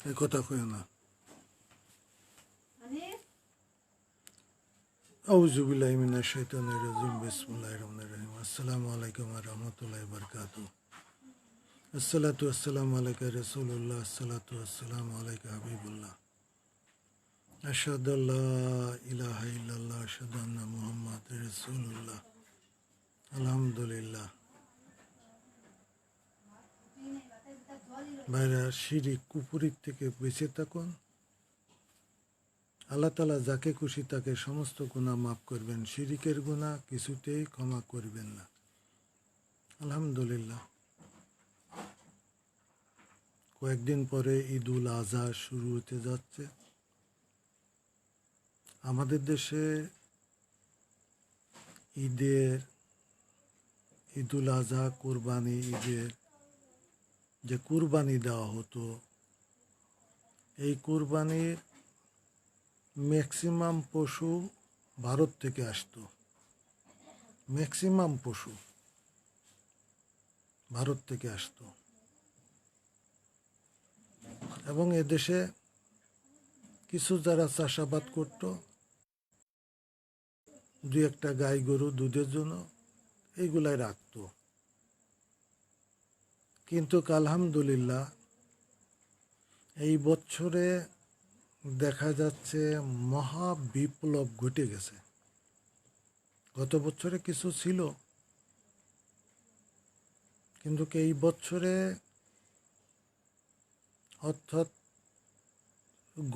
এই কথা কই না। আউযু বিল্লাহি মিনাশ শাইতানির রাজিম। বিসমিল্লাহির রহমানির রহিম। আসসালামু আলাইকুম ওয়া রাহমাতুল্লাহি ওয়া বারাকাতুহু। আসসালাতু ওয়াসসালামু আলাইকা রাসূলুল্লাহ, আসসালাতু ওয়াসসালামু আলাইকা হাবিবুল্লাহ। আশহাদু আল্লা ইলাহা ইল্লাল্লাহ, আশহাদু আন্না মুহাম্মাদুর রাসূলুল্লাহ। আলহামদুলিল্লাহ। ভাইরা, শিরিক কুফরির থেকে বেঁচে থাকুন। আল্লাহ তাআলা যাকে খুশি তাকে সমস্ত গুনাহ মাফ করবেন, শিরিকের গুনাহ কিছুতেই ক্ষমা করবেন না। আলহামদুলিল্লাহ। কয়েকদিন পরে ঈদুল আজহা শুরু হতে যাচ্ছে। আমাদের দেশে ঈদুল আজহা, কুরবানি ঈদের যে কুরবানি দেওয়া হতো, এই কুরবানির ম্যাক্সিমাম পশু ভারত থেকে আসতো। ম্যাক্সিমাম পশু ভারত থেকে আসতো এবং এদেশে কিছু যারা চাষাবাদ করত, দুই একটা গাই গরু দুধের জন্য এইগুলাই রাখতো। কিন্তু আলহামদুলিল্লাহ এই বছরে দেখা যাচ্ছে মহা বিপ্লব ঘটে গেছে। গত বছরে কিছু ছিল, কিন্তু এই বছরে অর্থাৎ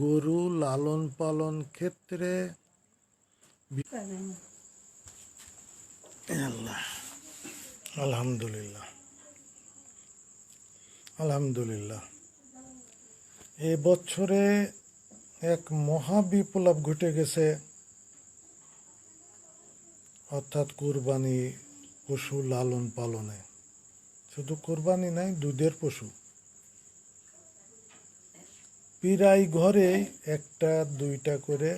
গরু লালন পালন ক্ষেত্রে আলহামদুলিল্লাহ আলহামদুলিল্লাহ এ বছরে এক মহা বিপ্লব ঘটে গেছে। অর্থাৎ কুরবানি পশু লালন পালনে, শুধু কুরবানি নাই, দুধের পশু প্রায় ঘরে একটা দুইটা করে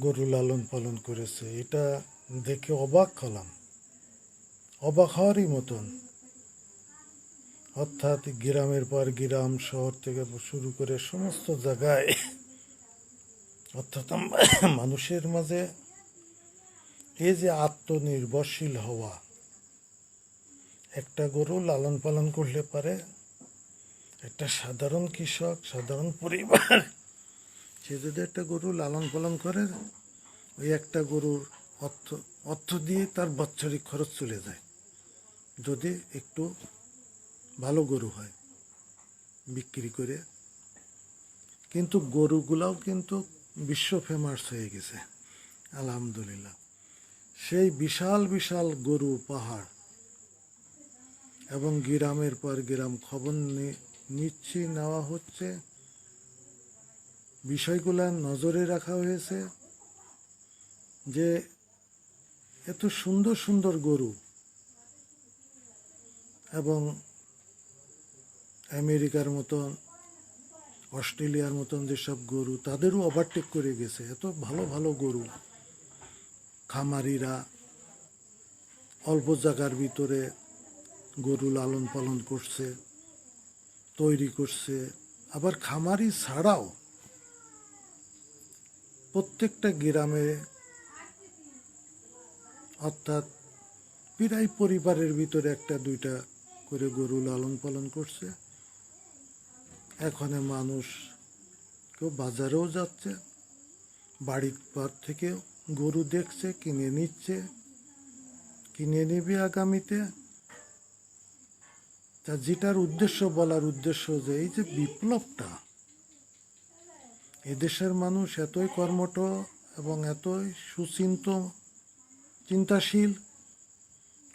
গরু লালন পালন করেছে। এটা দেখে অবাক হলাম, অবাক হওয়ারই মতন। অর্থাৎ গ্রামের পর গ্রাম, শহর থেকে শুরু করে সমস্ত জায়গায়, অর্থাৎ মানুষের মাঝে এই যে আত্মনির্ভরশীল হওয়া, একটা গরু লালন পালন করলে পারে একটা সাধারণ কৃষক, সাধারণ পরিবার, সে যদি একটা গরু লালন পালন করে, ওই একটা গরুর অর্থ দিয়ে তার বাৎসরিক খরচ চলে যায়, যদি একটু ভালো গরু হয় বিক্রি করে। কিন্তু গরুগুলাও কিন্তু বিশ্ব ফেমাস হয়ে গেছে আলহামদুলিল্লাহ। সেই বিশাল বিশাল গরু পাহাড় এবং গ্রামের পর গ্রাম খবর নেওয়া হচ্ছে, বিষয়গুলা নজরে রাখা হয়েছে যে এত সুন্দর সুন্দর গরু, এবং আমেরিকার মতন, অস্ট্রেলিয়ার মতন যেসব গরু, তাদেরও ওভারটেক করে গেছে। এত ভালো ভালো গরু খামারিরা অল্প জায়গার ভিতরে গরু লালন পালন করছে, তৈরি করছে। আবার খামারি ছাড়াও প্রত্যেকটা গ্রামে, অর্থাৎ প্রায় পরিবারের ভিতরে একটা দুইটা করে গরু লালন পালন করছে। এখানে মানুষ কেউ বাজারেও যাচ্ছে, বাড়ির পর থেকেও গরু দেখছে, কিনে নিচ্ছে, কিনে নিবে আগামীতে। তা যেটার উদ্দেশ্য, বলার উদ্দেশ্য যে এই যে বিপ্লবটা, এদেশের মানুষ এতই কর্মঠ এবং এতই চিন্তাশীল,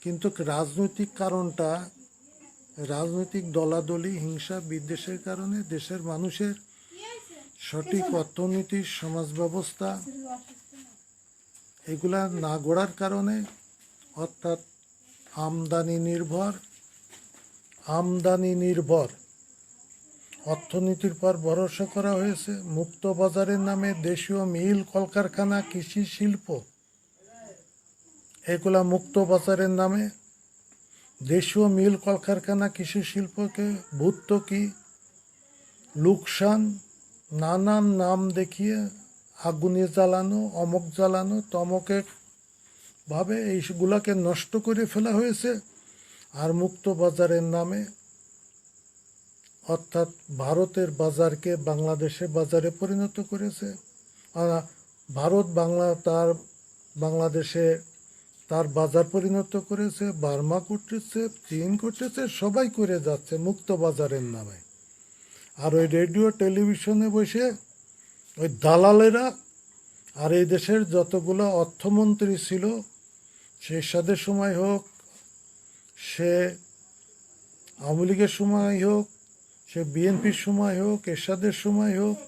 কিন্তু রাজনৈতিক কারণটা, রাজনৈতিক দলাদলি, হিংসা বিদ্বেষের কারণে দেশের মানুষের সঠিক অর্থনীতি, সমাজ ব্যবস্থা এগুলা না গড়ার কারণে, অর্থাৎ আমদানি নির্ভর অর্থনীতির পর ভরসা করা হয়েছে। মুক্ত বাজারের নামে দেশীয় মিল, কলকারখানা, কৃষি শিল্প, এগুলা মুক্ত বাজারের নামে দেশীয় মিল, কলকারখানা, কৃষি শিল্পকে ভর্তুকি লুকসান, নানান নাম দেখিয়ে আগুনে জ্বালানো, অমক জ্বালানো, তমকে ভাবে এইগুলাকে নষ্ট করে ফেলা হয়েছে। আর মুক্ত বাজারের নামে, অর্থাৎ ভারতের বাজারকে বাংলাদেশের বাজারে পরিণত করেছে। ভারত বাংলাদেশে তার বাজার পরিণত করেছে, বার্মা করতেছে, চীন করতেছে, সবাই করে যাচ্ছে মুক্ত বাজারের নামে। আর ওই রেডিও টেলিভিশনে বসে ওই দালালেরা, আর এই দেশের যতগুলো অর্থমন্ত্রী ছিল, সে এরশাদের সময় হোক, সে আওয়ামী লীগের সময় হোক, সে বিএনপির সময় হোক, এরশাদের সময় হোক,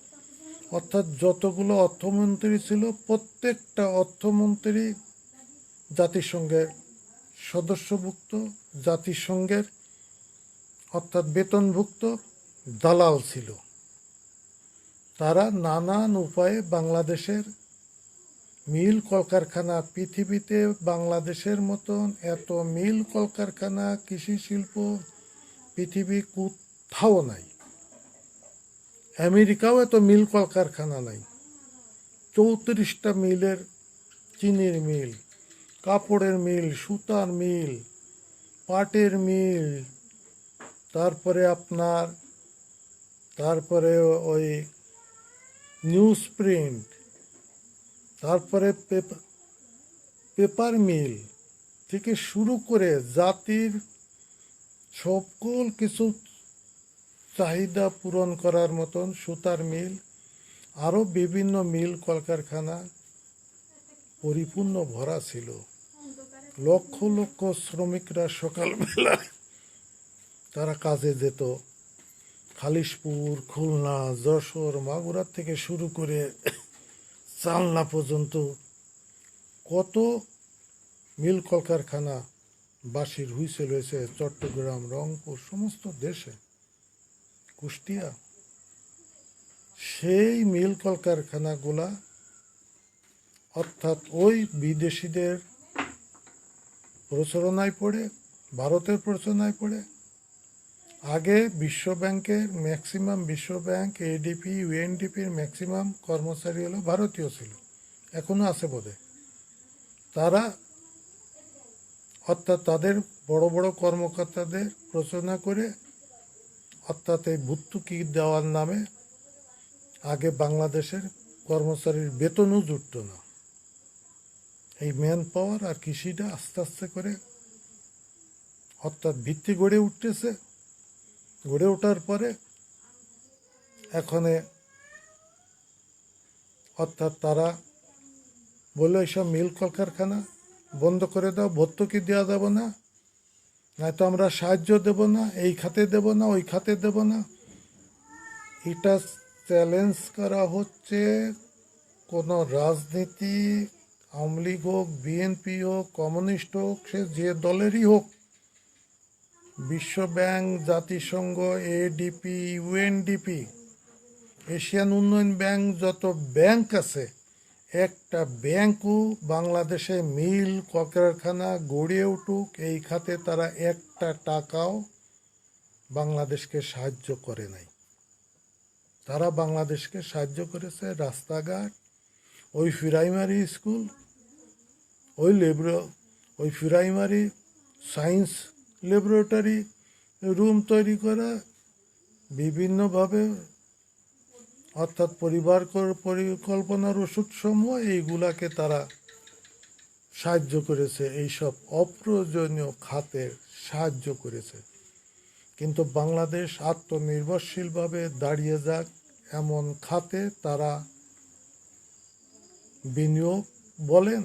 অর্থাৎ যতগুলো অর্থমন্ত্রী ছিল প্রত্যেকটা অর্থমন্ত্রী জাতিসংঘের সদস্যভুক্ত, জাতিসংঘের অর্থাৎ বেতনভুক্ত দালাল ছিল। তারা নানান উপায়ে বাংলাদেশের মিল কলকারখানা, পৃথিবীতে বাংলাদেশের মতন এত মিল কলকারখানা, কৃষি শিল্প পৃথিবী কোথাও নাই। আমেরিকাও এত মিল কলকারখানা নাই। 34টা মিলের, চিনির মিল, কাপড়ের মিল, সুতার মিল, পাটের মিল, তারপরে ওই নিউজ প্রিন্ট, তারপরে পেপার মিল থেকে শুরু করে জাতির সকল কিছু চাহিদা পূরণ করার মতন সুতার মিল, আরও বিভিন্ন মিল কলকারখানা পরিপূর্ণ ভরা ছিল। লক্ষ লক্ষ শ্রমিকরা সকালবেলা তারা কাজে যেত। খালিশপুর, খুলনা, যশোর, মাগুরা থেকে শুরু করে চালনা পর্যন্ত কত মিল কলকারখানা বাঁশির হুইসেল হয়েছে চট্টগ্রাম, রংপুর, সমস্ত দেশে, কুষ্টিয়া। সেই মিল কলকারখানাগুলা অর্থাৎ ওই বিদেশিদের প্রচারণায় পড়ে, ভারতের প্রচারণায় পড়ে। আগে বিশ্বব্যাংকের ম্যাক্সিমাম, বিশ্বব্যাংক, এডিপি, ইউএনডিপির ম্যাক্সিমাম কর্মচারী হলো ভারতীয় ছিল, এখনো আছে বোধহয়। তারা অর্থাৎ তাদের বড় বড় কর্মকর্তাদের প্রচারণা করে, অর্থাৎ এই ভর্তুকি দেওয়ার নামে আগে বাংলাদেশের কর্মচারীর বেতনও জুটত না। এই ম্যান পাওয়ার আর কৃষিটা আস্তে আস্তে করে অর্থাৎ ভিত্তি গড়ে উঠতেছে। গড়ে ওঠার পরে এখানে অর্থাৎ তারা বললো এইসব মিল কলকারখানা বন্ধ করে দাও, ভর্তুকি দেওয়া যাবে না, নয়তো আমরা সাহায্য দেব না, এই খাতে দেব না, ওই খাতে দেব না। এটা চ্যালেঞ্জ করা হচ্ছে কোনো রাজনীতি, আওয়ামী লীগ হোক, বিএনপি হোক, কমিউনিস্ট হোক, সে যে দলেরই হোক, বিশ্বব্যাংক, জাতিসংঘ, এডিপি, ইউএনডিপি, এশিয়ান উন্নয়ন ব্যাংক, যত ব্যাংক আছে, একটা ব্যাংকও বাংলাদেশে মিল কলকারখানা গড়ে উঠুক এই খাতে তারা একটা টাকাও বাংলাদেশকে সাহায্য করে নাই। তারা বাংলাদেশকে সাহায্য করেছে রাস্তাঘাট, ওই প্রাইমারি স্কুল, ওই প্রাইমারি সায়েন্স ল্যাবরেটরি রুম তৈরি করা, বিভিন্নভাবে অর্থাৎ পরিবার পরিকল্পনার ওষুধসমূহ, এইগুলাকে তারা সাহায্য করেছে, এইসব অপ্রয়োজনীয় খাতে সাহায্য করেছে। কিন্তু বাংলাদেশ আত্মনির্ভরশীলভাবে দাঁড়িয়ে যাক এমন খাতে তারা বিনিয়োগ বলেন,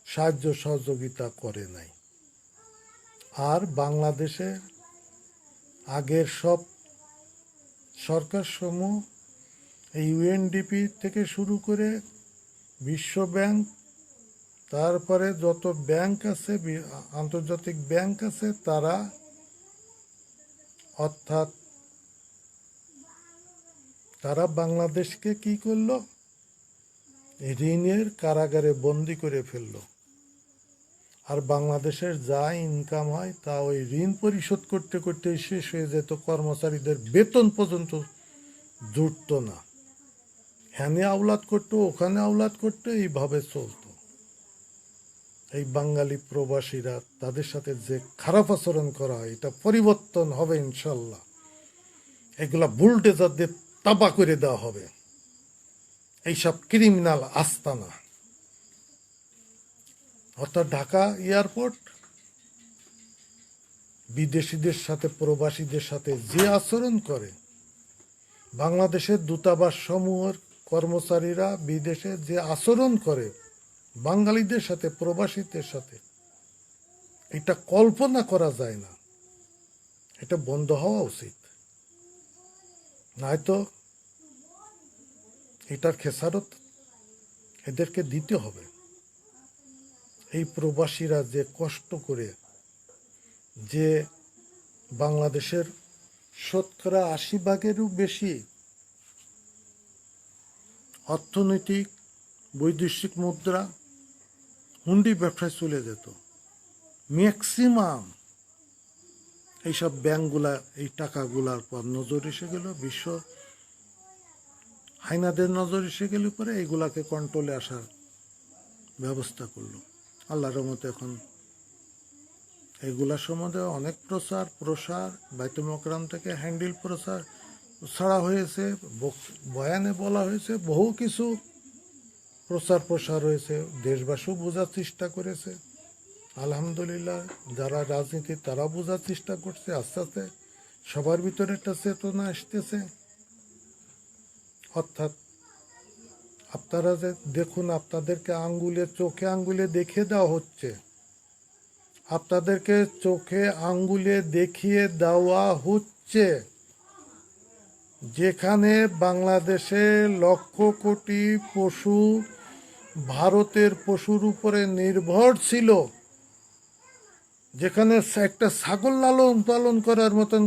সাহায্য সহযোগিতা করে নাই। আর বাংলাদেশে আগের সব সরকারসমূহ, এই ইউএনডিপি থেকে শুরু করে বিশ্বব্যাংক, তারপরে যত ব্যাংক আছে, আন্তর্জাতিক ব্যাংক আছে, তারা অর্থাৎ তারা বাংলাদেশকে কি করলো, ঋণের কারাগারে বন্দি করে ফেললো। আর বাংলাদেশের যা ইনকাম হয় তা ওই ঋণ পরিশোধ করতে করতে শেষ হয়ে যেত, কর্মচারীদের বেতন পর্যন্ত জুটত না। হ্যানে আওলাদ করতো, ওখানে আওলাদ করতো, এইভাবে চলতো। এই বাঙালি প্রবাসীরা, তাদের সাথে যে খারাপ আচরণ করা হয়, এটা পরিবর্তন হবে ইনশাল্লাহ। এগুলা বুলডোজার দিয়ে তাবা করে দেওয়া হবে, এইসব ক্রিমিনাল আস্তানা। অর্থাৎ ঢাকা এয়ারপোর্ট বিদেশিদের সাথে, প্রবাসীদের সাথে যে আচরণ করে, বাংলাদেশের দূতাবাস সমূহের কর্মচারীরা বিদেশে যে আচরণ করে বাঙালিদের সাথে, প্রবাসীদের সাথে, এটা কল্পনা করা যায় না। এটা বন্ধ হওয়া উচিত, নয়তো এটার খেসারত এদেরকে দিতে হবে। এই প্রবাসীরা যে কষ্ট করে, যে বাংলাদেশের 80% বেশি অর্থনৈতিক বৈদেশিক মুদ্রা হুন্ডি ব্যবসায় চলে যেত, ম্যাক্সিমাম এইসব ব্যাংকগুলা এই টাকাগুলার পর নজর এসে গেল, বিশ্ব হাইনাদের নজর এসে গেলে পরে এইগুলাকে কন্ট্রোলে আসার ব্যবস্থা করলো। আল্লাহর রহমতে এখন এগুলা সম্বন্ধে অনেক প্রসার বাইতুল মোকাররম থেকে হ্যান্ডেল প্রচার ছাড়া হয়েছে, বয়ানে বলা হয়েছে, বহু কিছু প্রসার হয়েছে, দেশবাসীও বোঝার চেষ্টা করেছে। আলহামদুলিল্লাহ, যারা রাজনীতি তারা বোঝার চেষ্টা করছে। আস্তে আস্তে সবার ভিতরে একটা চেতনা আসতেছে। অর্থাৎ আপনারা যে দেখুন, আপনাদেরকে চোখে আঙ্গুলে দেখিয়ে দেওয়া হচ্ছে, আপনাদেরকে চোখে আঙ্গুলে দেখিয়ে দেওয়া হচ্ছে যেখানে বাংলাদেশে লক্ষ কোটি পশু ভারতের পশুর উপরে নির্ভর ছিল, যেখানে একটা ছাগল লালন পালন করার মতন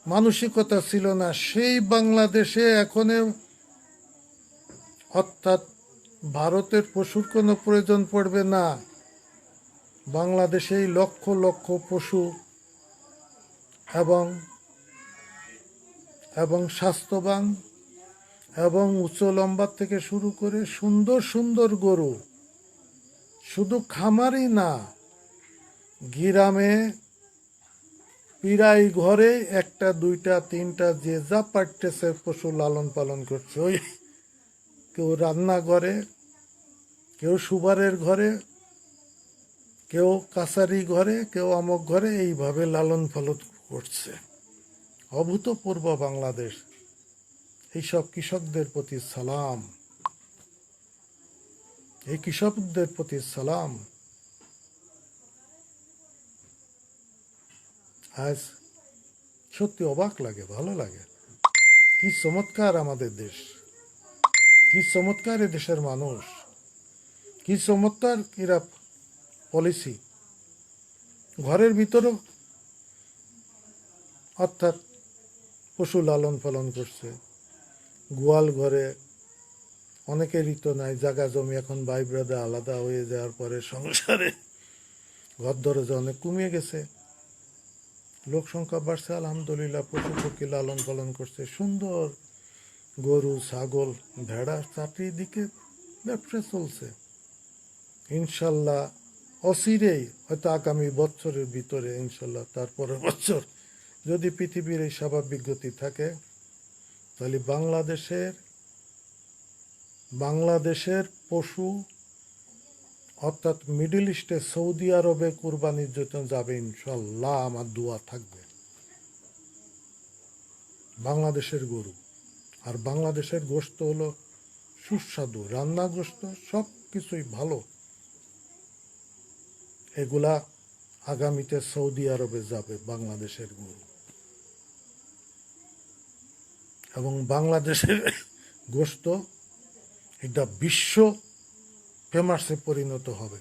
মানসিকতা ছিল না, সেই বাংলাদেশে এখন অর্থাৎ ভারতের পশুর কোনো প্রয়োজন পড়বে না। বাংলাদেশেই লক্ষ লক্ষ পশু এবং স্বাস্থ্যবান এবং উচ্চ লম্বা থেকে শুরু করে সুন্দর সুন্দর গরু, শুধু খামারই না, গ্রামে প্রায় ঘরে একটা, দুইটা, তিনটা, যে যা পারতেছে পশু লালন পালন করছে। ওই কেউ রান্নাঘরে, কেউ সুবারের ঘরে, কেউ কাছারি ঘরে, কেউ অমক ঘরে, এইভাবে লালন পালন করছে। অভূতপূর্ব বাংলাদেশ। এইসব কৃষকদের প্রতি সালাম, এই কৃষকদের প্রতি সালাম। আজ সত্যি অবাক লাগে, ভালো লাগে। কি চমৎকার আমাদের দেশ, কি চমৎকার এ দেশের মানুষ, কি চমৎকার এরা পলিসি। ঘরের ভিতরেও অর্থাৎ পশু লালন পালন করছে। গোয়াল ঘরে অনেকেরই তো নাই জায়গা জমি, এখন ভাই ব্রাদার আলাদা হয়ে যাওয়ার পরে সংসারে ঘর দরজা অনেক কমিয়ে গেছে, লোক সংখ্যা বাড়ছে। আলহামদুলিল্লাহ, পশু পক্ষী লালন পালন করছে, সুন্দর গরু, ছাগল, ভেড়া, চারিদিকে ব্যবসা চলছে। ইনশাল্লাহ অচিরেই, হয়তো আগামী বছরের ভিতরে, ইনশাল্লাহ তারপরের বছর যদি পৃথিবীর এই স্বাভাবিক গতি থাকে, তাহলে বাংলাদেশের পশু অর্থাৎ মিডল ইস্টে, সৌদি আরবে কুরবানির জন্য যাবে ইনশাল্লাহ। আমার দোয়া থাকবে। বাংলাদেশের গরু আর বাংলাদেশের গোশত হলো সুস্বাদু, রান্না গোশত সব কিছুই ভালো। এগুলা আগামীতে সৌদি আরবে যাবে বাংলাদেশের গরু, এবং বাংলাদেশের গোশত এটা বিশ্ব ফেমাসে পরিণত হবে।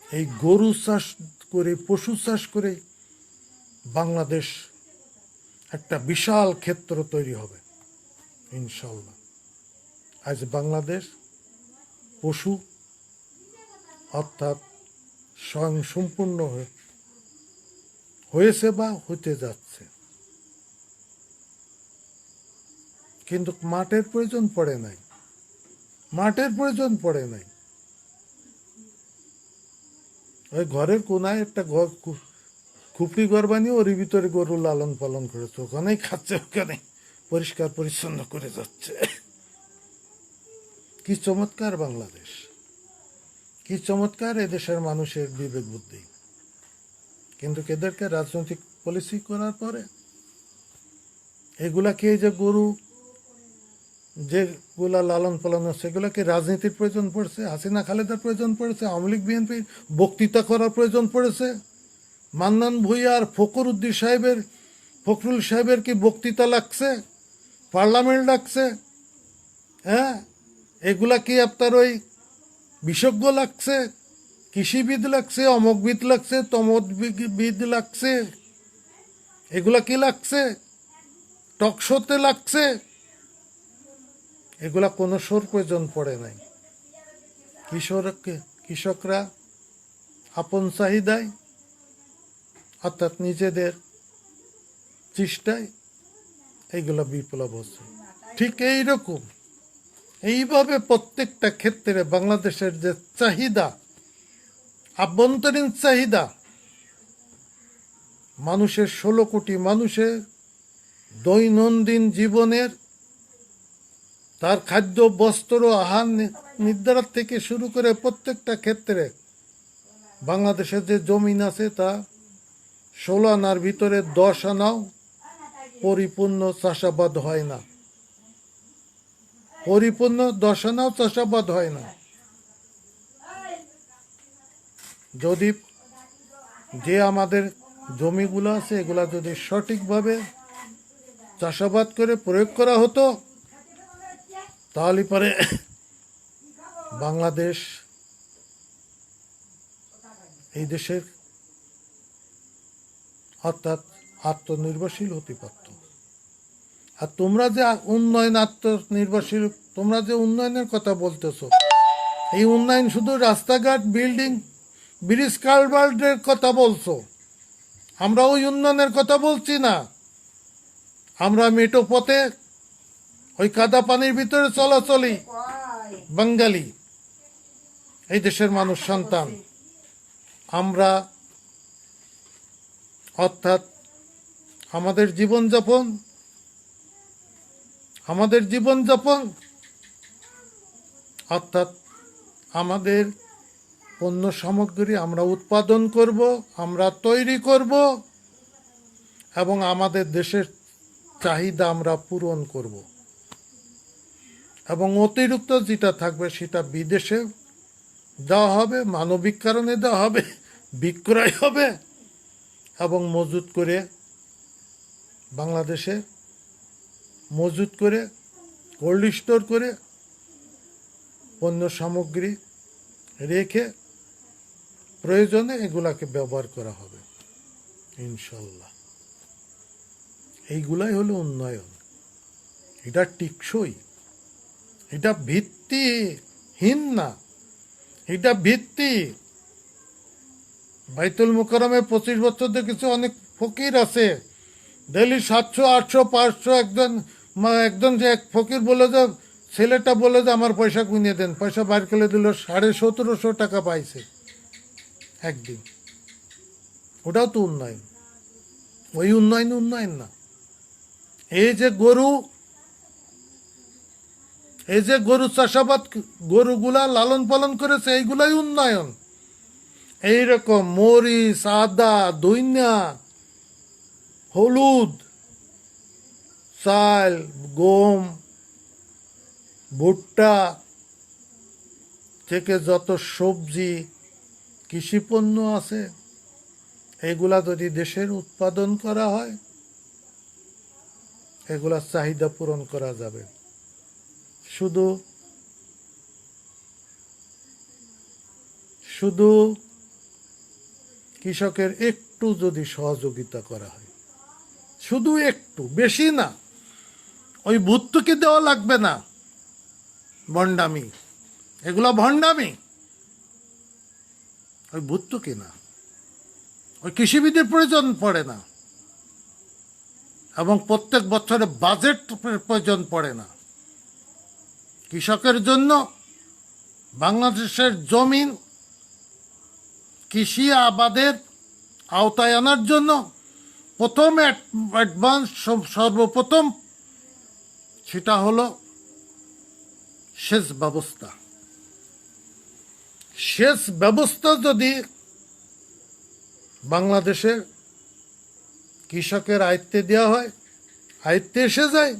এই গরু চাষ করে, পশু চাষ করে বাংলাদেশ একটা বিশাল ক্ষেত্র তৈরি হবে ইনশাল্লাহ। আজ বাংলাদেশ পশু অর্থাৎ স্বয়ংসম্পূর্ণ হয়েছে বা হতে যাচ্ছে, কিন্তু মাঠের প্রয়োজন পড়ে নাই, মাঠের প্রয়োজন পড়ে নাই। ওই ঘরের কোনায় একটা ঘর, খুপড়ি ঘর বানিয়ে ওর ভিতরে গরু লালন পালন করেছে, ওখানেই খাচ্ছে, ওখানে পরিষ্কার পরিচ্ছন্ন করে যাচ্ছে। কি চমৎকার বাংলাদেশ, কি চমৎকার এদেশের মানুষের বিবেক বুদ্ধি। কিন্তু এদেরকে রাজনৈতিক পলিসি করার পরে এগুলাকে, এই যে গরু যেগুলা লালন পালন হচ্ছে, সেগুলাকে রাজনীতির প্রয়োজন পড়ছে, হাসিনা খালেদার প্রয়োজন পড়েছে, আওয়ামী লীগ বিএনপির বক্তৃতা করার প্রয়োজন পড়েছে, মান্নান ভূঁইয়া আর ফখরুল সাহেবের কি বক্তৃতা লাগছে, পার্লামেন্ট লাগছে? হ্যাঁ, এগুলা কি আপনার ওই বিশেষজ্ঞ লাগছে, কৃষিবিদ লাগছে, অমকবিদ লাগছে, তমকবিদ লাগছে? এগুলা কি লাগছে? টকশোতে লাগছে? এগুলা কোনো শোর প্রয়োজন পড়ে নাই। কৃষকরা আপন চাহিদায়, অর্থাৎ নিজেদের চেষ্টায় এইগুলা বিপ্লব হচ্ছে। ঠিক এইরকম, এইভাবে প্রত্যেকটা ক্ষেত্রে বাংলাদেশের যে চাহিদা, আভ্যন্তরীণ চাহিদা, মানুষের 16 কোটি মানুষের দৈনন্দিন জীবনের, তার খাদ্য, বস্ত্র, আহার নির্ধারণ থেকে শুরু করে প্রত্যেকটা ক্ষেত্রে বাংলাদেশের যে জমিন আছে, তা 16 আনার ভিতরে 10 আনাও পরিপূর্ণ চাষাবাদ হয় না, পরিপূর্ণ 10 আনাও চাষাবাদ হয় না। যদি যে আমাদের জমিগুলো আছে, এগুলা যদি সঠিকভাবে চাষাবাদ করে প্রয়োগ করা হতো, তাহলে পরে বাংলাদেশ এই দেশের অর্থাৎ আত্মনির্ভরশীল হতে পারত। আর তোমরা যে উন্নয়ন, আত্মনির্ভরশীল, তোমরা যে উন্নয়নের কথা বলতেছো, এই উন্নয়ন শুধু রাস্তাঘাট, বিল্ডিং, ব্রিজ, কালভার্টের কথা বলছো। আমরা ওই উন্নয়নের কথা বলছি না। আমরা মেটো পথে ওই কাদা পানির ভিতরে চলাচলি বাঙালি, এই দেশের মানুষ সন্তান আমরা, অর্থাৎ আমাদের জীবনযাপন অর্থাৎ আমাদের পণ্য সামগ্রী আমরা উৎপাদন করব, আমরা তৈরি করব, এবং আমাদের দেশের চাহিদা আমরা পূরণ করব, এবং অতিরিক্ত যেটা থাকবে সেটা বিদেশে দেওয়া হবে, মানবিক কারণে দেওয়া হবে, বিক্রয় হবে, এবং মজুত করে বাংলাদেশে মজুত করে কোল্ড স্টোর করে পণ্য সামগ্রী রেখে প্রয়োজনে এগুলাকে ব্যবহার করা হবে ইনশাল্লাহ। এইগুলাই হলো উন্নয়ন। এটা টিকসই, এটা ভিত্তিহীন না, এটা ভিত্তি। বাইতুল মুকাররমে 25 বছর দেখেছি অনেক ফকির আছে, ডেলি 700, 800, 500। একজন যে এক ফকির বলে যে, ছেলেটা বলে যে আমার পয়সা গুনিয়ে দেন, পয়সা বাইর করে দিল, 1750 টাকা পাইছে একদিন। ওটাও তো উন্নয়ন। ওই উন্নয়ন না। এই যে গরু চাষাবাদ, গরুগুলা লালন পালন করেছে, এইগুলাই উন্নয়ন। এইরকম মরিচ, আদা, ধইনা, হলুদ, চাল, গম, ভুট্টা থেকে যত সবজি, কৃষিপণ্য আছে, এগুলা যদি দেশের উৎপাদন করা হয়, এগুলার চাহিদা পূরণ করা যাবে। শুধু কৃষকের একটু যদি সহযোগিতা করা হয়, শুধু একটু, বেশি না, ওই ভর্তুকি দেওয়া লাগবে না, ভণ্ডামি, এগুলো ভণ্ডামি। ওই ভর্তুকি না, ওই কৃষিবিদের প্রয়োজন পড়ে না, এবং প্রত্যেক বছরে বাজেট প্রয়োজন পড়ে না। কৃষকের জন্য বাংলাদেশের জমিন কৃষি আবাদের আওতায় আনার জন্য প্রথম অ্যাডভান্স সর্বপ্রথম সেটা হলো সেচ ব্যবস্থা। সেচ ব্যবস্থা যদি বাংলাদেশের কৃষকের আয়ত্তে দেওয়া হয়, আয়ত্তে এসে যায়,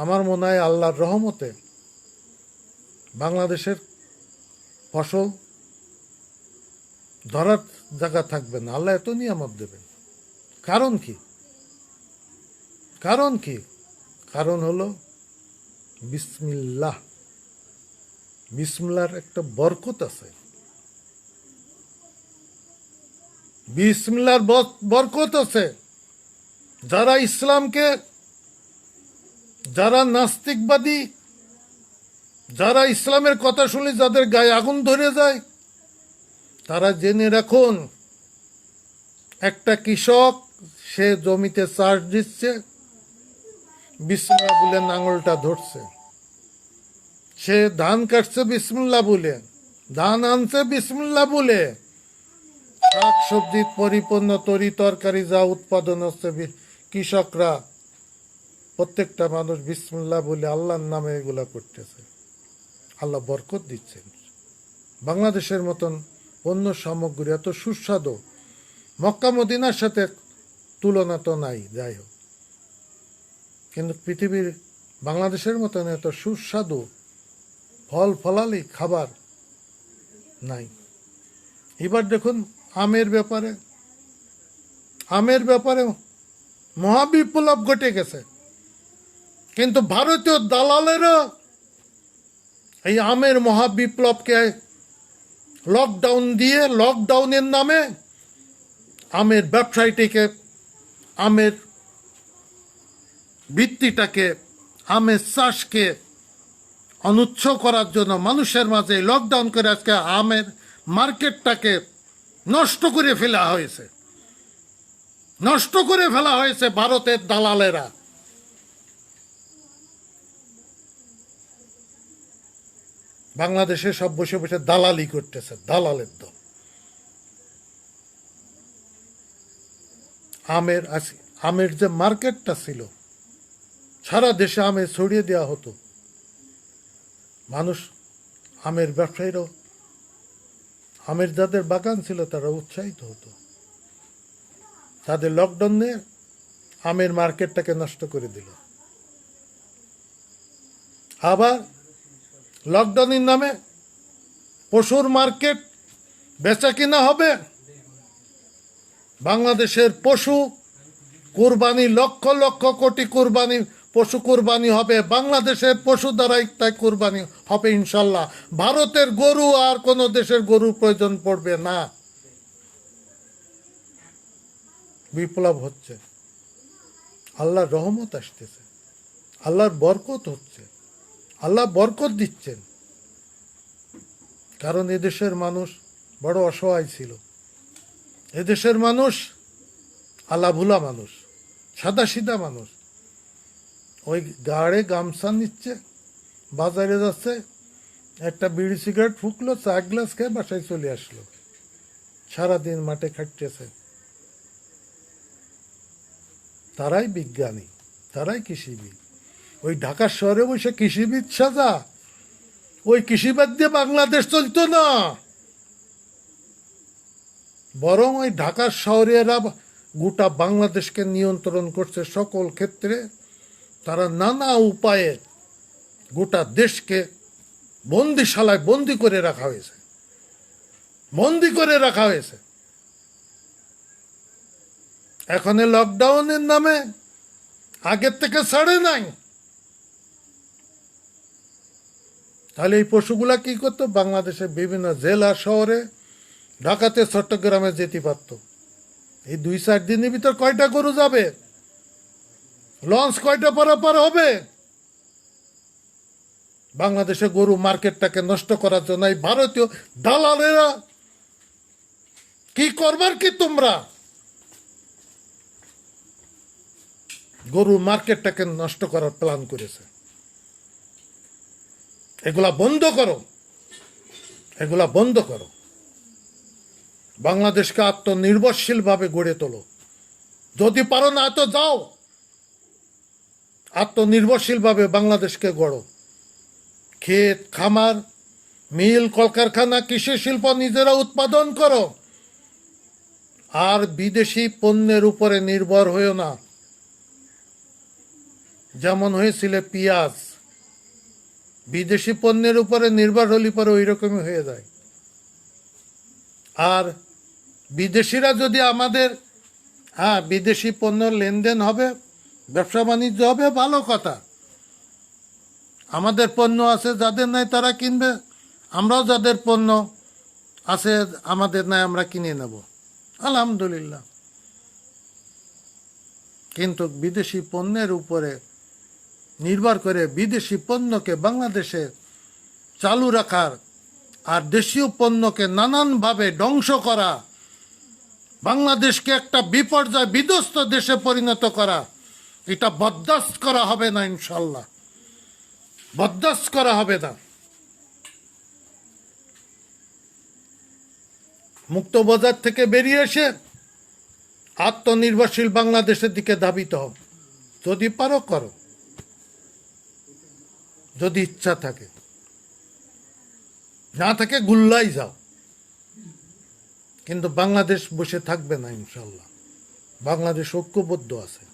আমার মনে হয় আল্লাহর রহমতে বাংলাদেশের ফসল ধরার জায়গা থাকবে না। আল্লাহ এত নিয়ামত দেবেন। কারণ কি? কারণ কি? কারণ হলো বিসমিল্লাহ। বিসমিল্লাহর একটা বরকত আছে। বিসমিল্লাহর বরকত আছে। যারা ইসলামকে, যারা নাস্তিকবাদী, যারা ইসলামের কথা শুনে যাদের গায়ে আগুন ধরে যায়, তারা জেনে রাখুন, একটা কৃষক সে জমিতে চাষ দিচ্ছে, বিসমিল্লাহ বলে নাঙলটা ধরছে, সে ধান কাটছে বিসমিল্লাহ বলে, ধান আনছে বিসমিল্লাহ বলে, শাক সবজি পরিপূর্ণ তরি তরকারি যা উৎপাদন হচ্ছে কৃষকরা প্রত্যেকটা মানুষ বিসমিল্লাহ বলে আল্লাহর নামে এগুলা করতেছে। আল্লাহ বরকত দিচ্ছেন। বাংলাদেশের মতন পণ্য সামগ্রী এত সুস্বাদু মক্কা মদিনার সাথে তুলনা তো নাই, যাই হোক, কিন্তু পৃথিবীর বাংলাদেশের মতন এত সুস্বাদু ফল ফলালি খাবার নাই। এবার দেখুন আমের ব্যাপারে মহাবিপ্লব ঘটে গেছে, কিন্তু ভারতীয় দালালেরা এই আমের মহাবিপ্লবকে লকডাউন দিয়ে, লকডাউনের নামে আমের ব্যবসায়ীটিকে, আমের বৃত্তিটাকে, আমের চাষকে অনুচ্ছ করার জন্য মানুষের মাঝে লকডাউন করে আজকে আমের মার্কেটটাকে নষ্ট করে ফেলা হয়েছে। নষ্ট করে ফেলা হয়েছে ভারতের দালালেরা। বাংলাদেশে সব বসে বসে দালালি করতেছে, দালালের দল। আমের যে মার্কেটটা ছিল, সারা দেশে আমের ছড়িয়ে দেওয়া হতো, মানুষ, আমের ব্যবসায়ীরাও, আমের যাদের বাগান ছিল তারা উৎসাহিত হতো। তাদের লকডাউনে আমের মার্কেটটাকে নষ্ট করে দিল। আবার লকডাউনের নামে পশুর মার্কেট বেচা কিনা হবে। বাংলাদেশের পশু কুরবানি, লক্ষ লক্ষ কোটি কুরবানি, পশু কুরবানি হবে বাংলাদেশের পশু দ্বারাই, তাই কুরবানি হবে ইনশাল্লাহ। ভারতের গরু আর কোন দেশের গরুর প্রয়োজন পড়বে না। বিপ্লব হচ্ছে, আল্লাহর রহমত আসতেছে, আল্লাহর বরকত হচ্ছে, আল্লাহ বরকত দিচ্ছেন। কারণ এদেশের মানুষ বড় অসহায় ছিল। এদেশের মানুষ আল্লাহ ভুলা মানুষ, সাদা সিধা মানুষ। ওই গাড়ে গামছা নিচ্ছে, বাজারে যাচ্ছে, একটা বিড়ি সিগারেট ফুকলো, চা গ্লাস খেয়ে বাসায় চলে আসলো। সারাদিন মাঠে খাটতেছে। তারাই বিজ্ঞানী, তারাই কৃষিবিদ। ওই ঢাকার শহরে বসে কৃষিবিদ সাজা, ওই কৃষিবাদ দিয়ে বাংলাদেশ চলতো না। বরং ওই ঢাকার শহরেরা গোটা বাংলাদেশকে নিয়ন্ত্রণ করছে সকল ক্ষেত্রে। তারা নানা উপায়ে গোটা দেশকে বন্দিশালায় বন্দি করে রাখা হয়েছে, বন্দি করে রাখা হয়েছে। এখন লকডাউনের নামে আগের থেকে ছাড়ে নাই। তাহলে এই পশুগুলা কি করতো? বাংলাদেশের বিভিন্ন জেলা শহরে, ঢাকাতে, চট্টগ্রামে যেতে পারতো। এই 2-4 দিনের ভিতর কয়টা গরু যাবে? লঞ্চ কয়টা পারাপার হবে? বাংলাদেশে গরু মার্কেটটাকে নষ্ট করার জন্য এই ভারতীয় দালালেরা কি করবার কি তোমরা গরু মার্কেটটাকে নষ্ট করার প্ল্যান করেছে। এগুলা বন্ধ করো, এগুলা বন্ধ করো। বাংলাদেশকে আত্মনির্ভরশীল ভাবে গড়ে তোলো। যদি পারো না তো যাও, আত্মনির্ভরশীল ভাবে বাংলাদেশকে গড়ো। ক্ষেত খামার মিল কলকারখানা কৃষি শিল্প নিজেরা উৎপাদন করো, আর বিদেশি পণ্যের উপরে নির্ভর হইও না। যেমন হয়েছিল পেঁয়াজ, বিদেশি পণ্যের উপরে নির্ভর হলে পরে ওই রকমই হয়ে যায়। আর বিদেশিরা যদি আমাদের বিদেশি পণ্য লেনদেন হবে, ব্যবসা বাণিজ্য হবে, ভালো কথা। আমাদের পণ্য আছে, যাদের নাই তারা কিনবে, আমরাও যাদের পণ্য আছে আমাদের নাই আমরা কিনে নেব, আলহামদুলিল্লাহ। কিন্তু বিদেশি পণ্যের উপরে নির্ভর করে বিদেশি পণ্যকে বাংলাদেশে চালু রাখার আর দেশীয় পণ্যকে নানানভাবে ধ্বংস করা, বাংলাদেশকে একটা বিপর্যয় বিধ্বস্ত দেশে পরিণত করা, এটা বরদাস্ত করা হবে না, ইনশাল্লাহ বরদাস্ত করা হবে না। মুক্ত বাজার থেকে বেরিয়ে এসে আত্মনির্ভরশীল বাংলাদেশের দিকে ধাবিত হও। যদি পারো করো, যদি ইচ্ছা থাকে, না থাকে গুল্লাই যাও, কিন্তু বাংলাদেশ বসে থাকবে না ইনশাল্লাহ। বাংলাদেশ ঐক্যবদ্ধ আছে।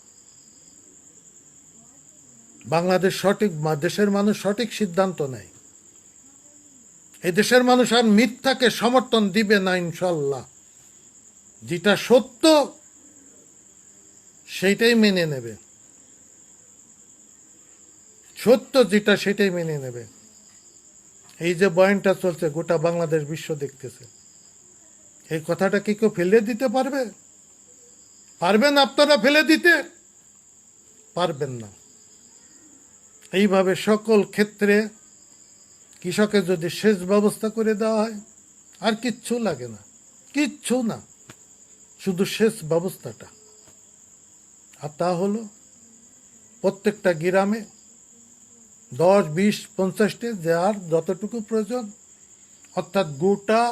বাংলাদেশ সঠিক, দেশের মানুষ সঠিক সিদ্ধান্ত নেয়। এই দেশের মানুষ আর মিথ্যাকে সমর্থন দিবে না ইনশাল্লাহ। যেটা সত্য সেইটাই মেনে নেবে, সত্য যেটা সেটাই মেনে নেবে। এই যে বয়ানটা চলছে, গোটা বাংলাদেশ বিশ্ব দেখতেছে। এই কথাটা কি কেউ ফেলে দিতে পারবে? পারবেন আপনারা ফেলে দিতে? পারবেন না। এইভাবে সকল ক্ষেত্রে কৃষকের যদি সেচ ব্যবস্থা করে দেওয়া হয়, আর কিচ্ছু লাগে না, কিচ্ছু না, শুধু সেচ ব্যবস্থাটা। আর তা হলো প্রত্যেকটা গ্রামে 10, 20, 50টি, যার যতটুকু প্রয়োজন, অর্থাৎ গোটা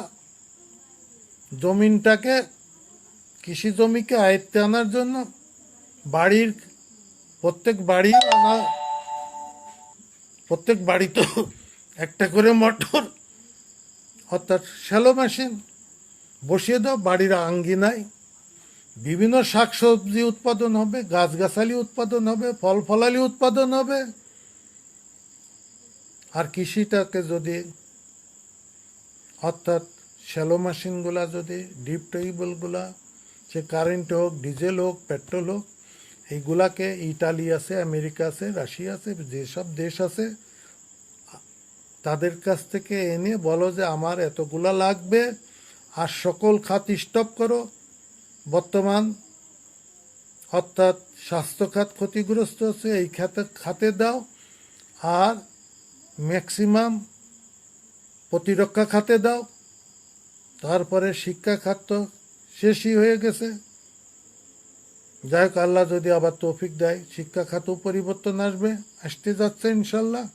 জমিনটাকে, কৃষি জমিকে আয়ত্তে আনার জন্য বাড়ির প্রত্যেক বাড়িতে একটা করে মোটর অর্থাৎ শ্যালো মেশিন বসিয়ে দাও। বাড়ির আঙ্গিনায় বিভিন্ন শাকসবজি উৎপাদন হবে, গাছগাছালি উৎপাদন হবে, ফল ফলালি উৎপাদন হবে। আর কৃষিটাকে যদি, অর্থাৎ শ্যালো মেশিনগুলা যদি, ডিপ টিউবওয়েলগুলা, সে কারেন্ট হোক, ডিজেল হোক, পেট্রোল হোক, এইগুলাকে ইটালি আছে, আমেরিকা আছে, রাশিয়া আছে, যেসব দেশ আছে তাদের কাছ থেকে এনে বলো যে আমার এতগুলা লাগবে, আর সকল খাত স্টপ করো। বর্তমান অর্থাৎ স্বাস্থ্য খাত ক্ষতিগ্রস্ত আছে, এই খাতে দাও। আর ম্যাক্সিমাম প্রতিরক্ষা খাতে দাও। তারপরে শিক্ষা খাত তো শেষই হয়ে গেছে। যাই হোক, আল্লাহ যদি আবার তৌফিক দেয়, শিক্ষা খাতেও পরিবর্তন আসতে যাচ্ছে ইনশাল্লাহ।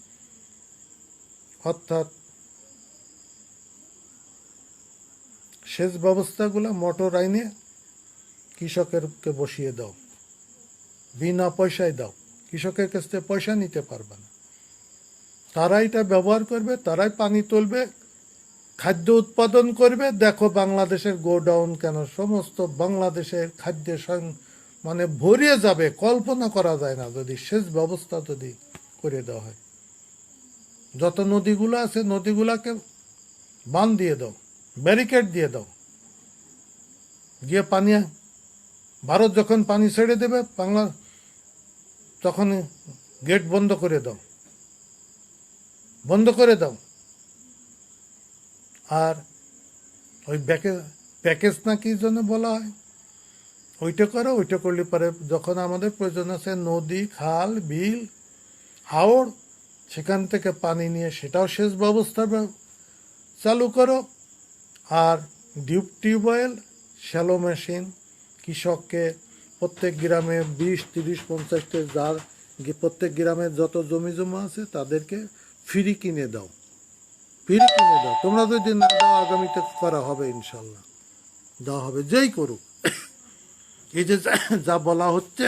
অর্থাৎ সেচ ব্যবস্থাগুলো মোটর আইনে কৃষকেরকে বসিয়ে দাও, বিনা পয়সায় দাও। কৃষকের কাছ থেকে পয়সা নিতে পারবে না, তারাই এটা ব্যবহার করবে, তারাই পানি তুলবে, খাদ্য উৎপাদন করবে। দেখো বাংলাদেশের গোডাউন কেন, সমস্ত বাংলাদেশের খাদ্যের মানে ভরিয়ে যাবে, কল্পনা করা যায় না, যদি সেচ ব্যবস্থা যদি করে দেওয়া হয়। যত নদীগুলো আছে নদীগুলাকে বাঁধ দিয়ে দাও, ব্যারিকেড দিয়ে দাও, গিয়ে পানি, ভারত যখন পানি ছেড়ে দেবে বাংলা, তখন গেট বন্ধ করে দাও, বন্ধ করে দাও। আর ওই প্যাকেজ না কি জন্য বলা হয়, ওইটা করো। ওইটা করলে পরে যখন আমাদের প্রয়োজন আছে, নদী, খাল, বিল, হাওড়, সেখান থেকে পানি নিয়ে সেটাও সেচ ব্যবস্থা চালু করো। আর ডিপ টিউবওয়েল, শ্যালো মেশিন কৃষককে প্রত্যেক গ্রামে 20, 30, 50টা যার প্রত্যেক গ্রামের যত জমি জমা আছে তাদেরকে ফ্রি কিনে দাও, ফ্রি কিনে দাও। তোমরা যদি না দাও আগামীতে করা হবে, ইনশাল্লাহ দেওয়া হবে, যেই করুক। এই যে যা বলা হচ্ছে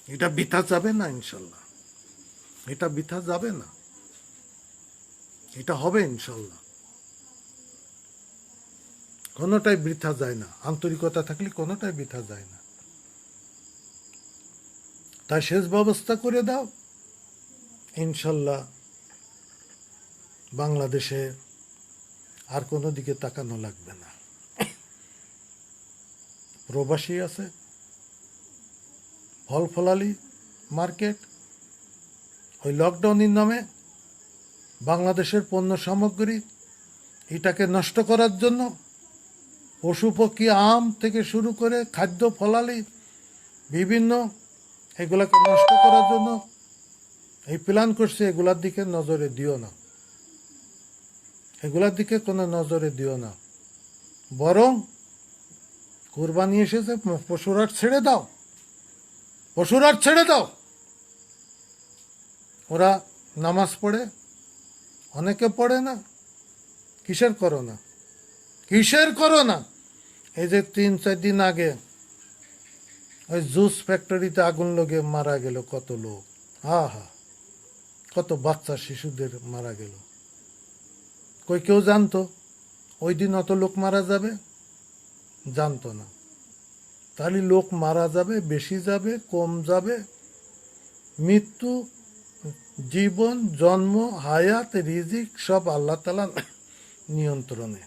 এটা বৃথা যাবে না, ইনশাল্লাহ এটা বৃথা যাবে না, এটা হবে ইনশাল্লাহ। কোনোটাই বৃথা যায় না, আন্তরিকতা থাকলে কোনোটাই বৃথা যায় না। তাই সেচ ব্যবস্থা করে দাও, ইনশাল্লাহ বাংলাদেশে আর কোনো দিকে তাকানো লাগবে না। প্রবাসী আছে, ফল ফলালি মার্কেট, ওই লকডাউনের নামে বাংলাদেশের পণ্য সামগ্রী এটাকে নষ্ট করার জন্য পশু পক্ষী, আম থেকে শুরু করে খাদ্য ফলালি বিভিন্ন এগুলাকে নষ্ট করার জন্য এই প্ল্যান করছে। এগুলার দিকে নজরে দিও না, এগুলার দিকে কোনো নজরে দিও না, বরং কোরবানি এসেছে, পশুরাট ছেড়ে দাও, পশুরাট ছেড়ে দাও। ওরা নামাজ পড়ে, অনেকে পড়ে না, কিসের করো না, কিসের করো না। এই যে 3-4 দিন আগে ওই জুস ফ্যাক্টরিতে আগুন লেগে মারা গেল কত লোক, হা হা, কত বাচ্চা শিশুদের মারা গেল। কই কেউ জানতো ওই দিন অত লোক মারা যাবে? জানতো না। তাহলে লোক মারা যাবে, বেশি যাবে, কম যাবে, মৃত্যু, জীবন, জন্ম, হায়াত, রিজিক সব আল্লাহ তাআলা নিয়ন্ত্রণে,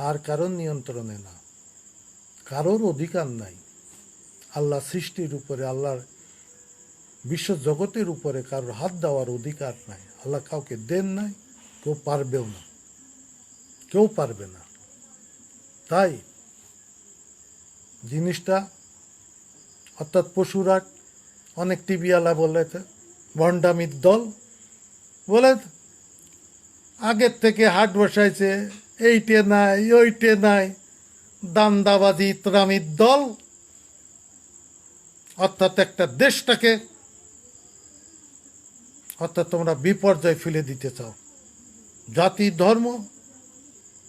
আর কারোর নিয়ন্ত্রণে না। কারোর অধিকার নাই। আল্লাহ সৃষ্টির উপরে, আল্লাহর বিশ্ব জগতের উপরে কারোর হাত দেওয়ার অধিকার নাই। আল্লাহ কাউকে দেন নাই, কেউ পারবেও না, কেউ পারবে না। তাই জিনিসটা, অর্থাৎ পশুরাট, অনেক টিভিওয়ালা বলেছে ভণ্ডামির দল, বলে আগের থেকে হাট বসাইছে, এইটে নাই ওইটে নাই, দান্দাবাজি ইতরামির দল। অর্থাৎ একটা দেশটাকে, অর্থাৎ তোমরা বিপর্যয় ফেলে দিতে চাও, জাতি ধর্ম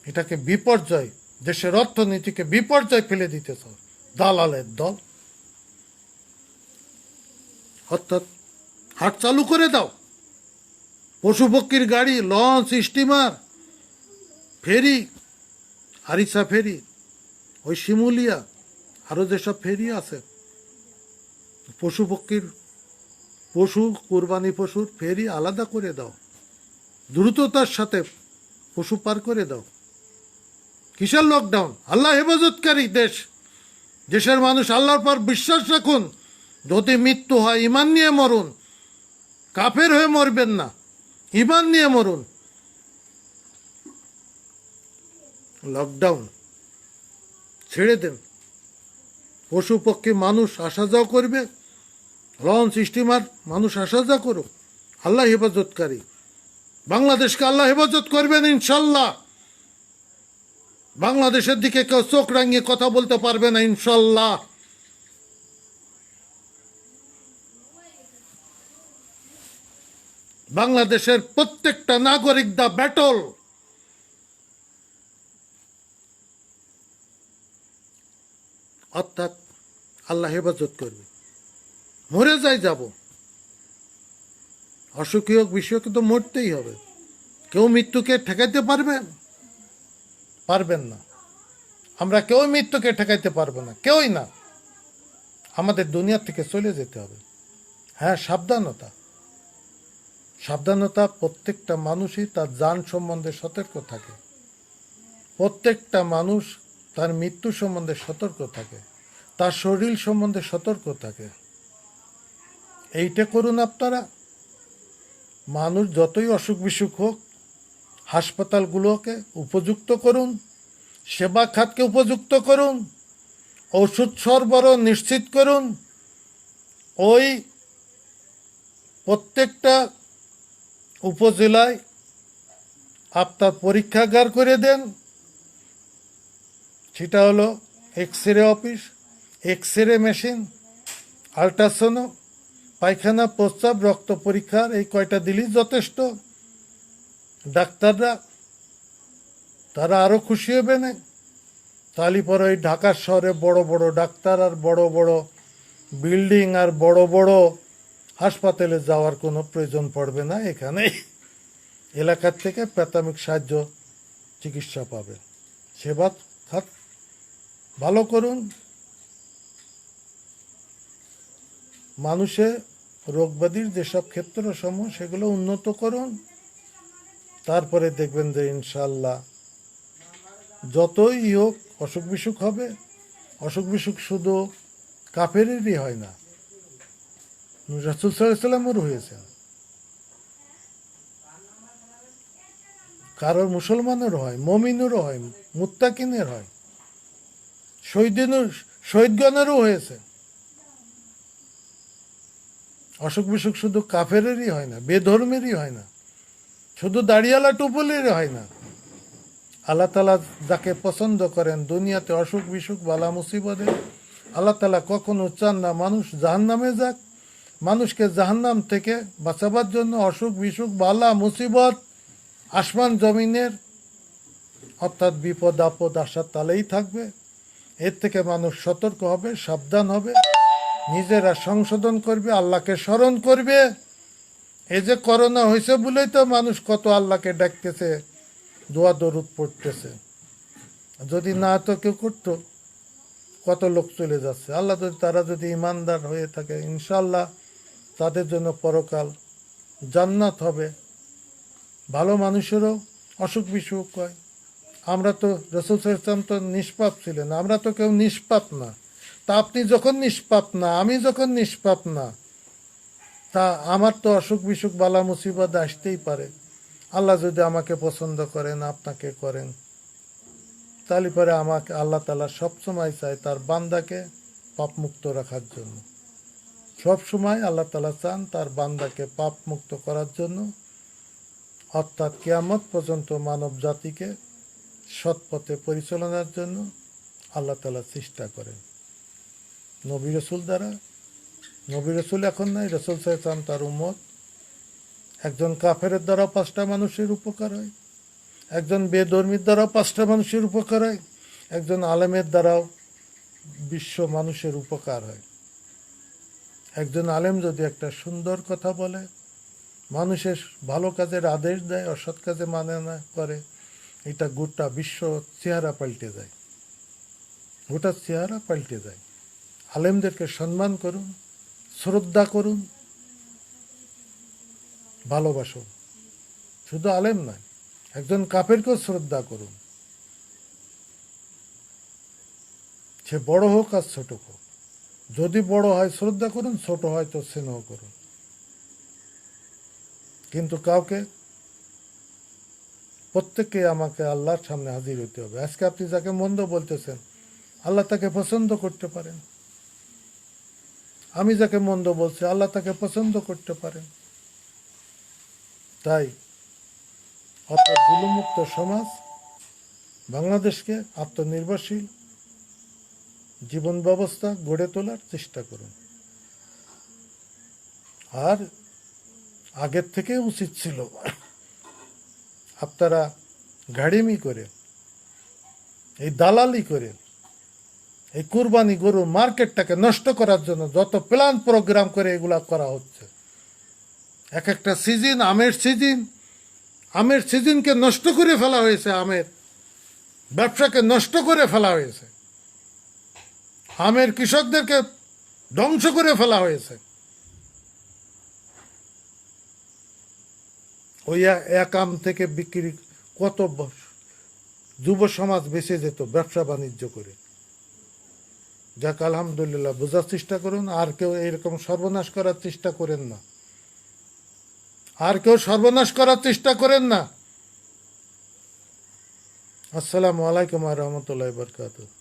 এটাকে বিপর্যয়, দেশের অর্থনীতিকে বিপর্যয় ফেলে দিতে চাও, দালালের দল। অর্থাৎ হাট চালু করে দাও, পশু পক্ষীর গাড়ি, লঞ্চ, স্টিমার, ফেরি, হারিসা ফেরি, ওই শিমুলিয়া, আরও যেসব ফেরি আছে, পশু পক্ষীর, পশু কোরবানি পশুর ফেরি আলাদা করে দাও, দ্রুততার সাথে পশু পার করে দাও। কিসের লকডাউন? আল্লাহ হেফাজতকারী দেশ, দেশের মানুষ আল্লাহর পর বিশ্বাস রাখুন। যদি মৃত্যু হয় ইমান নিয়ে মরুন, কাফের হয়ে মরবেন না, ইমান নিয়ে মরুন। লকডাউন ছেড়ে দেন, পশু পক্ষী মানুষ আসা যাওয়া করবে, লঞ্চ স্টিমার মানুষ আসা যাওয়া করুক। আল্লাহ হেফাজতকারী, বাংলাদেশকে আল্লাহ হেফাজত করবেন ইনশাল্লাহ। বাংলাদেশের দিকে কেউ চোখ রাঙিয়ে কথা বলতে পারবে না ইনশাল্লাহ। বাংলাদেশের প্রত্যেকটা নাগরিক দা ব্যাটল। অর্থাৎ আল্লাহ হেফাজত করবে। মরে যাই যাব, অসুখী হোক বিষয়কে তো মরতেই হবে। কেউ মৃত্যুকে ঠেকাইতে পারবেন? পারবেন না। আমরা কেউ মৃত্যুকে ঠেকাইতে পারবো না, কেউই না। আমাদের দুনিয়া থেকে চলে যেতে হবে। হ্যাঁ, সাবধানতা, সাবধানতা। প্রত্যেকটা মানুষই তার জান সম্বন্ধে সতর্ক থাকে, প্রত্যেকটা মানুষ তার মৃত্যু সম্বন্ধে সতর্ক থাকে, তার শরীর সম্বন্ধে সতর্ক থাকে। এইটা করুন আপনারা। মানুষ যতই অসুখ বিসুখ হোক, হাসপাতালগুলোকে উপযুক্ত করুন, সেবা খাতকে উপযুক্ত করুন, ওষুধ সরবরাহ নিশ্চিত করুন। ওই প্রত্যেকটা উপজেলায় আপনার পরীক্ষাগার করে দেন। সেটা হলো X ray office, X ray machine, আল্ট্রাসোনো, পায়খানা, প্রস্রাব, রক্ত পরীক্ষার এই কয়টা দিলেই যথেষ্ট। ডাক্তাররা তারা আরও খুশি হবে না। তাহলে পরে ওই ঢাকা শহরে বড় বড় ডাক্তার আর বড় বড় বিল্ডিং আর বড় বড় হাসপাতালে যাওয়ার কোনো প্রয়োজন পড়বে না। এখানেই এলাকার থেকে প্রাথমিক সাহায্য চিকিৎসা পাবে। সেবা খাত ভালো করুন, মানুষের রোগব্যাধির যেসব ক্ষেত্রসমূহ সেগুলো উন্নত করুন। তারপরে দেখবেন যে ইনশাল্লাহ যতই হোক অসুখ বিসুখ হবে। অসুখ বিসুখ শুধু কাফেরেরই হয় না, রাসূল সাল্লাল্লাহু আলাইহি ওয়াসাল্লামেরও হয়েছে, কারোর মুসলমানেরও হয়, মমিনেরও হয়, মুত্তাকিনের হয়, শহীদগণেরও হয়েছে। অসুখ বিসুখ শুধু কাফেরেরই হয় না, বেধর্মেরই হয় না, শুধু দাড়িয়ালা টুপুলেরই হয় না। আল্লাহ তাআলা যাকে পছন্দ করেন দুনিয়াতে অসুখ বিসুখ বালা মুসিবতে, আল্লাহ তাআলা কখনো চান না মানুষ জাহান্নামে যাক। মানুষকে জাহান্নাম থেকে বাঁচাবার জন্য অসুখ বিসুখ বালা মুসিবত আসমান জমিনের অর্থাৎ বিপদ আপদ আসার তালেই থাকবে। এর থেকে মানুষ সতর্ক হবে, সাবধান হবে, নিজেরা সংশোধন করবে, আল্লাহকে স্মরণ করবে। এই যে করোনা হয়েছে বলেই তো মানুষ কত আল্লাহকে ডাকতেছে, দোয়া দরুদ পড়তেছে। যদি না তো কেউ করতো, কত লোক চলে যাচ্ছে। আল্লাহ যদি তারা যদি ইমানদার হয়ে থাকে ইনশাল্লাহ তাদের জন্য পরকাল জান্নাত হবে। ভালো মানুষেরও অসুখ বিসুখ হয়। আমরা তো রাসূল সাল্লাল্লাহু আলাইহি ওয়াসাল্লাম তো নিষ্পাপ ছিলেন, আমরা তো কেউ নিষ্পাপ না। তা আপনি যখন নিষ্পাপ না, আমি যখন নিষ্পাপ না, তা আমার তো অসুখ বিসুখ বালা মুসিবত আসতেই পারে। আল্লাহ যদি আমাকে পছন্দ করেন, আপনাকে করেন, তাহলে পরে আমাকে আল্লাহ তাআলা সবসময় চায় তার বান্দাকে পাপ মুক্ত রাখার জন্য। সবসময় আল্লাহ তাআলা চান তার বান্দাকে পাপ মুক্ত করার জন্য, অর্থাৎ কিয়ামত পর্যন্ত মানব জাতিকে সৎ পথে পরিচালনার জন্য আল্লাহ তাআলা চেষ্টা করেন নবী রাসূল দ্বারা। নবী রাসূল এখন নাই, রাসূল সাল্লাল্লাহু আলাইহি ওয়াসাল্লাম তার উম্মত। একজন কাফেরের দ্বারা 5টা মানুষের উপকার হয়, একজন বেধর্মীর দ্বারা 5টা মানুষের উপকার হয়, একজন আলেমের দ্বারাও বিশ্ব মানুষের উপকার হয়। একজন আলেম যদি একটা সুন্দর কথা বলে, মানুষের ভালো কাজের আদেশ দেয়, অসৎ কাজে মানে না করে, এটা গোটা বিশ্ব চেহারা পাল্টে যায়, গোটা চেহারা পাল্টে যায়। আলেমদেরকে সম্মান করুন, শ্রদ্ধা করুন, ভালোবাসুন। শুধু আলেম নয়, একজন কাফেরকেও শ্রদ্ধা করুন, সে বড় হোক আর ছোট হোক। যদি বড় হয় শ্রদ্ধা করুন, ছোট হয় তো স্নেহ করুন। কিন্তু কাউকে, প্রত্যেককে আমাকে আল্লাহর সামনে হাজির হতে হবে। আজকে আপনি যাকে মন্দ বলতেছেন, আল্লাহ তাকে পছন্দ করতে পারেন। আমি যাকে মন্দ বলছি, আল্লাহ তাকে পছন্দ করতে পারেন। তাই অর্থাৎ জুলুমুক্ত সমাজ, বাংলাদেশকে আত্মনির্ভরশীল জীবন ব্যবস্থা গড়ে তোলার চেষ্টা করুন। আর আগের থেকে উচিত ছিল আপনারা গাড়িমি করে, এই দালালি করে, এই কুরবানি গরুর মার্কেটটাকে নষ্ট করার জন্য যত প্ল্যান প্রোগ্রাম করে এগুলা করা হচ্ছে। এক একটা সিজন, আমের সিজনকে নষ্ট করে ফেলা হয়েছে, আমের ব্যবসাকে নষ্ট করে ফেলা হয়েছে, আমের কৃষকদেরকে ধ্বংস করে ফেলা হয়েছে। ওই এক আম থেকে বিক্রি কত যুব সমাজ বেঁচে যেত ব্যবসা বাণিজ্য করে। যাক আলহামদুলিল্লাহ, বোঝার চেষ্টা করুন। আর কেউ এরকম সর্বনাশ করার চেষ্টা করেন না, আর কেউ সর্বনাশ করার চেষ্টা করেন না। আসসালামু আলাইকুম ওয়া রাহমাতুল্লাহি ওয়া বারাকাতুহু।